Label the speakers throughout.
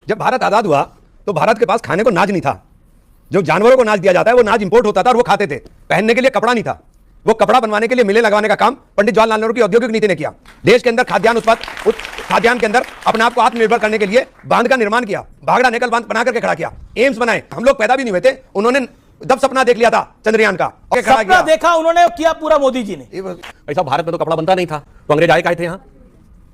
Speaker 1: जब भारत आजाद हुआ तो भारत के पास खाने को नाज नहीं था। जो जानवरों को नाज दिया जाता है वो नाज इंपोर्ट होता था और वो खाते थे। पहनने के लिए कपड़ा नहीं था। वो कपड़ा बनवाने के लिए मिलें लगवाने का काम पंडित जवाहरलाल नेहरू की औद्योगिक नीति ने किया। देश के अंदर खाद्यान्न के अंदर अपने आप को आत्मनिर्भर करने के लिए बांध का निर्माण किया। भागड़ा नेकल बांध बना करके खड़ा किया। एम्स बनाए। हम लोग पैदा भी नहीं हुए थे, उन्होंने तब सपना देख लिया था चंद्रयान का।
Speaker 2: सपना देखा उन्होंने, किया पूरा मोदी जी ने।
Speaker 3: ऐसा भारत में तो कपड़ा बनता नहीं था, तो अंग्रेज आए काहे थे यहाँ?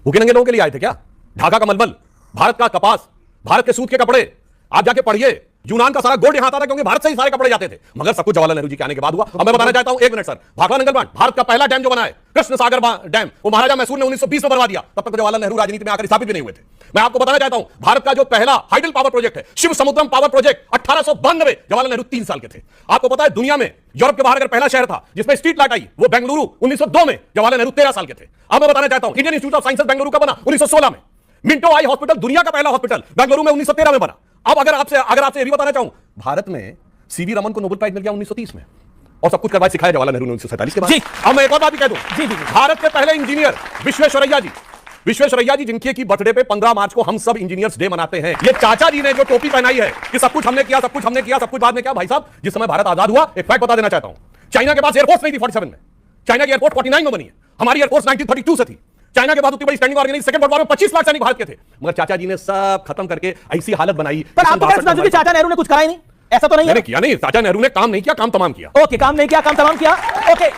Speaker 3: भूखे नंगे लोगों के लिए आए थे क्या? ढाका का मलमल, भारत का कपास, भारत के सूत के कपड़े, आप जाके पढ़िए। यूनान का सारा गोल्ड यहां आता था क्योंकि भारत से ही सारे कपड़े जाते थे। मगर सब कुछ जवाहरलाल नेहरू जी के आने के बाद हुआ। अब मैं बताना चाहता हूं, एक मिनट सर, भाखड़ा नंगल बांध भारत का पहला डैम जो बना है, कृष्ण सागर डैम, वो महाराजा मैसूर ने 1920 में बनवा दिया। तब तक जवाहरलाल नेहरू राजनीति में आकर स्थापित भी नहीं हुए थे। मैं आपको बताना चाहता हूं, भारत का जो पहला हाइडल पावर प्रोजेक्ट है, शिव समुद्रम पावर प्रोजेक्ट, 1892, जवाहरलाल नेहरू 3 साल के थे। आपको पता है दुनिया में यूरोप के बाहर अगर पहला शहर था जिसमें स्ट्रीट लाइट आई, वो बेंगलुरु 1902 में, जवाहरलाल नेहरू 13 साल के थे। अब मैं बताना चाहता हूं, Indian institute of sciences Bengaluru का बना 1916 में। मिंटो आई हॉस्पिटल, दुनिया का पहला हॉस्पिटल, बेंगलुरु में 1913 में बना। अब अगर आपसे ये भी बताना चाहूं, भारत में सीवी रमन को नोबेल प्राइज मिल गया 1930 में, और सब कुछ करवाया सिखाया जवाहरलाल नेहरू ने 1947 के बाद। अब मैं एक और बात भी कह दूं, भारत के पहले इंजीनियर विश्वेश्वरैया जी जिनकी की बर्थडे पे 15 मार्च को हम सब इंजीनियर्स डे मनाते हैं। ये चाचा जी ने जो टोपी पहनाई है कि सब कुछ हमने किया, सब कुछ बाद में किया। भाई साहब, जिस समय भारत आजाद हुआ, एक फैक्ट बता देना चाहता हूं, चाइना के पास एयरफोर्स नहीं थी 47 में। चाइना की एयरफोर्स 49 में बनी है। हमारी एयरफोर्स 1932 से थी। चाइना के बाद उतनी बड़ी standing army second world war में 25 लाख सैनिक भारत के थे। मगर चाचा जी ने सब खत्म करके ऐसी हालत बनाई।
Speaker 2: पर आप तो कहते हैं चाचा नेहरू ने कुछ करा ही नहीं, ऐसा तो नहीं है?
Speaker 3: किया नहीं, चाचा नेहरू ने काम नहीं किया, काम तमाम किया।
Speaker 2: ओके, काम नहीं किया, काम तमाम किया। ओके।